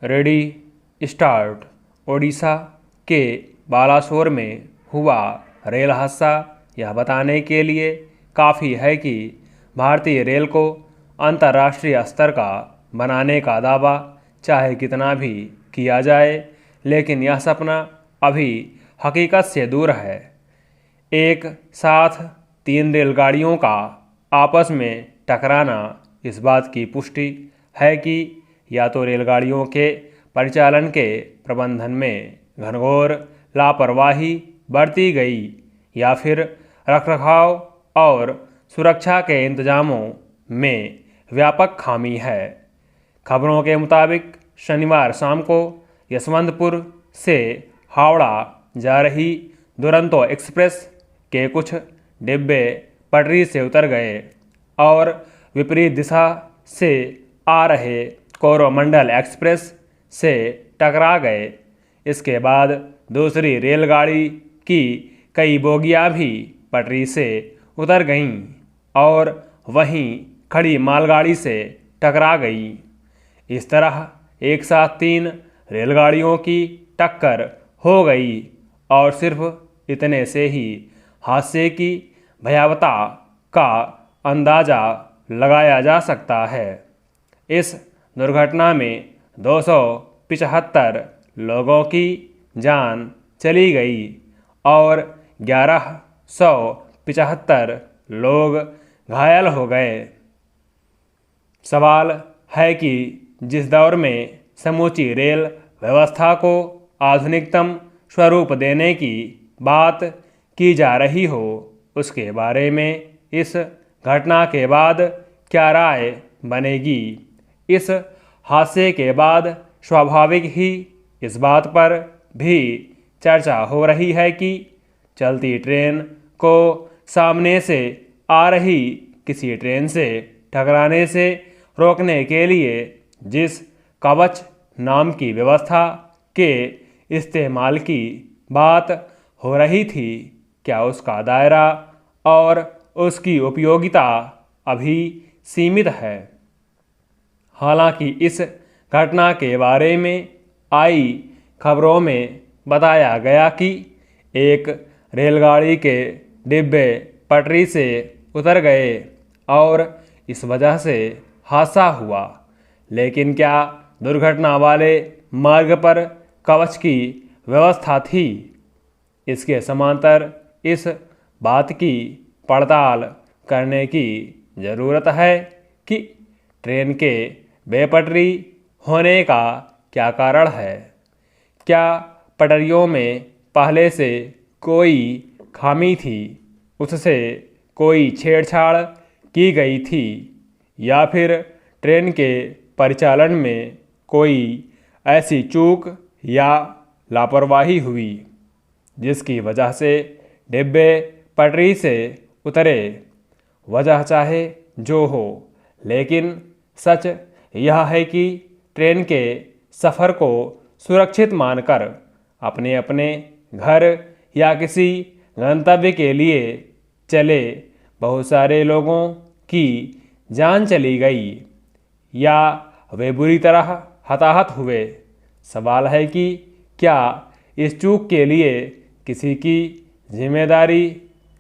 Ready start. Odisha के बालासोर में हुआ रेल हादसा यह बताने के लिए काफ़ी है कि भारतीय रेल को अंतर्राष्ट्रीय स्तर का बनाने का दावा चाहे कितना भी किया जाए, लेकिन यह सपना अभी हकीकत से दूर है। एक साथ 3 रेलगाड़ियों का आपस में टकराना इस बात की पुष्टि है कि या तो रेलगाड़ियों के परिचालन के प्रबंधन में घनघोर लापरवाही बरती गई या फिर रखरखाव और सुरक्षा के इंतजामों में व्यापक खामी है। खबरों के मुताबिक शनिवार शाम को यशवंतपुर से हावड़ा जा रही दुरंतो एक्सप्रेस के कुछ डिब्बे पटरी से उतर गए और विपरीत दिशा से आ रहे कोरोमंडल एक्सप्रेस से टकरा गए। इसके बाद दूसरी रेलगाड़ी की कई बोगियां भी पटरी से उतर गईं और वहीं खड़ी मालगाड़ी से टकरा गई। इस तरह एक साथ 3 रेलगाड़ियों की टक्कर हो गई और सिर्फ इतने से ही हादसे की भयावहता का अंदाज़ा लगाया जा सकता है। इस दुर्घटना में 275 लोगों की जान चली गई और 1175 लोग घायल हो गए। सवाल है कि जिस दौर में समूची रेल व्यवस्था को आधुनिकतम स्वरूप देने की बात की जा रही हो, उसके बारे में इस घटना के बाद क्या राय बनेगी। इस हादसे के बाद स्वाभाविक ही इस बात पर भी चर्चा हो रही है कि चलती ट्रेन को सामने से आ रही किसी ट्रेन से टकराने से रोकने के लिए जिस कवच नाम की व्यवस्था के इस्तेमाल की बात हो रही थी, क्या उसका दायरा और उसकी उपयोगिता अभी सीमित है। हालांकि इस घटना के बारे में आई खबरों में बताया गया कि एक रेलगाड़ी के डिब्बे पटरी से उतर गए और इस वजह से हादसा हुआ, लेकिन क्या दुर्घटना वाले मार्ग पर कवच की व्यवस्था थी। इसके समांतर इस बात की पड़ताल करने की ज़रूरत है कि ट्रेन के बेपटरी होने का क्या कारण है। क्या पटरियों में पहले से कोई खामी थी, उससे कोई छेड़छाड़ की गई थी, या फिर ट्रेन के परिचालन में कोई ऐसी चूक या लापरवाही हुई जिसकी वजह से डिब्बे पटरी से उतरे। वजह चाहे जो हो, लेकिन सच यह है कि ट्रेन के सफ़र को सुरक्षित मानकर अपने अपने घर या किसी गंतव्य के लिए चले बहुत सारे लोगों की जान चली गई या वे बुरी तरह हताहत हुए। सवाल है कि क्या इस चूक के लिए किसी की जिम्मेदारी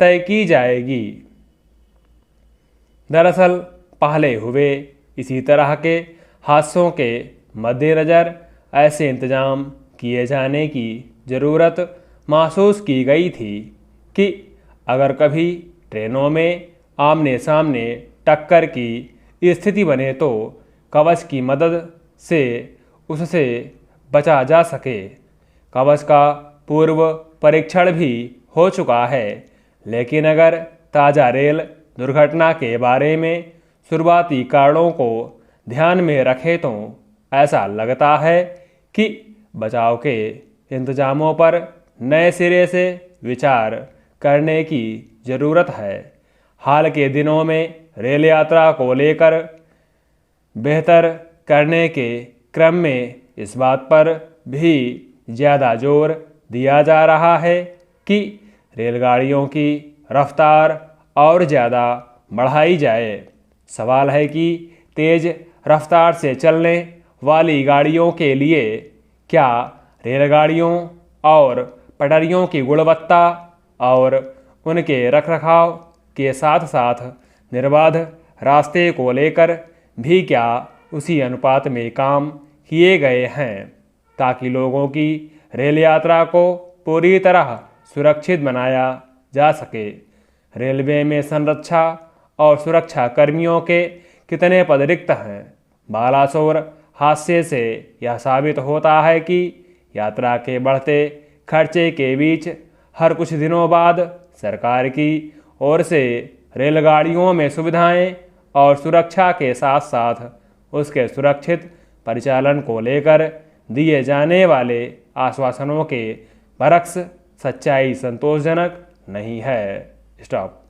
तय की जाएगी। दरअसल पहले हुए इसी तरह के हादसों के मद्देनज़र ऐसे इंतजाम किए जाने की ज़रूरत महसूस की गई थी कि अगर कभी ट्रेनों में आमने सामने टक्कर की स्थिति बने तो कवच की मदद से उससे बचा जा सके। कवच का पूर्व परीक्षण भी हो चुका है, लेकिन अगर ताज़ा रेल दुर्घटना के बारे में शुरुआती कारणों को ध्यान में रखें तो ऐसा लगता है कि बचाव के इंतजामों पर नए सिरे से विचार करने की ज़रूरत है। हाल के दिनों में रेल यात्रा को लेकर बेहतर करने के क्रम में इस बात पर भी ज़्यादा जोर दिया जा रहा है कि रेलगाड़ियों की रफ्तार और ज़्यादा बढ़ाई जाए। सवाल है कि तेज़ रफ्तार से चलने वाली गाड़ियों के लिए क्या रेलगाड़ियों और पटरियों की गुणवत्ता और उनके रखरखाव के साथ साथ निर्बाध रास्ते को लेकर भी क्या उसी अनुपात में काम किए गए हैं ताकि लोगों की रेल यात्रा को पूरी तरह सुरक्षित बनाया जा सके। रेलवे में संरक्षा और सुरक्षा कर्मियों के कितने पद रिक्त हैं। बालासोर हादसे से यह साबित होता है कि यात्रा के बढ़ते खर्चे के बीच हर कुछ दिनों बाद सरकार की ओर से रेलगाड़ियों में सुविधाएं और सुरक्षा के साथ साथ उसके सुरक्षित परिचालन को लेकर दिए जाने वाले आश्वासनों के बरक्स सच्चाई संतोषजनक नहीं है। स्टॉप।